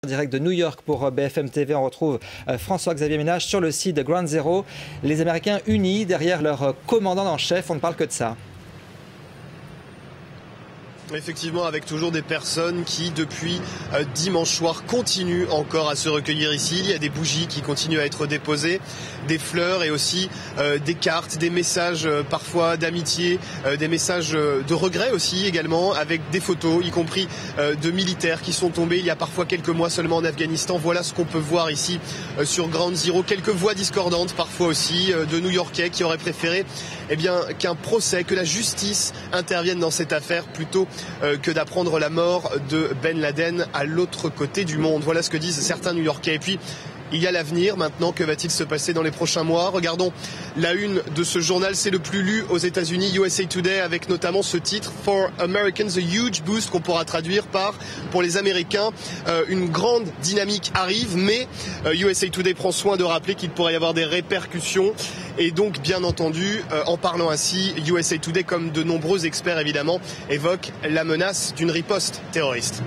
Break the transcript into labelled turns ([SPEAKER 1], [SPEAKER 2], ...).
[SPEAKER 1] Direct de New York pour BFM TV, on retrouve François-Xavier Ménage sur le site de Ground Zero. Les Américains unis derrière leur commandant en chef, on ne parle que de ça.
[SPEAKER 2] Effectivement, avec toujours des personnes qui, depuis dimanche soir, continuent encore à se recueillir ici. Il y a des bougies qui continuent à être déposées, des fleurs et aussi des cartes, des messages parfois d'amitié, des messages de regret aussi également, avec des photos, y compris de militaires qui sont tombés il y a parfois quelques mois seulement en Afghanistan. Voilà ce qu'on peut voir ici sur Ground Zero. Quelques voix discordantes parfois aussi de New-Yorkais qui auraient préféré qu'un procès, que la justice intervienne dans cette affaire plutôt que d'apprendre la mort de Ben Laden à l'autre côté du monde. Voilà ce que disent certains New-Yorkais. Et puis, il y a l'avenir maintenant. Que va-t-il se passer dans les prochains mois? Regardons la une de ce journal. C'est le plus lu aux États-Unis, USA Today, avec notamment ce titre For Americans, a huge boost, qu'on pourra traduire par pour les Américains. Une grande dynamique arrive, mais USA Today prend soin de rappeler qu'il pourrait y avoir des répercussions. Et donc, bien entendu, en parlant ainsi, USA Today, comme de nombreux experts évidemment, évoque la menace d'une riposte terroriste.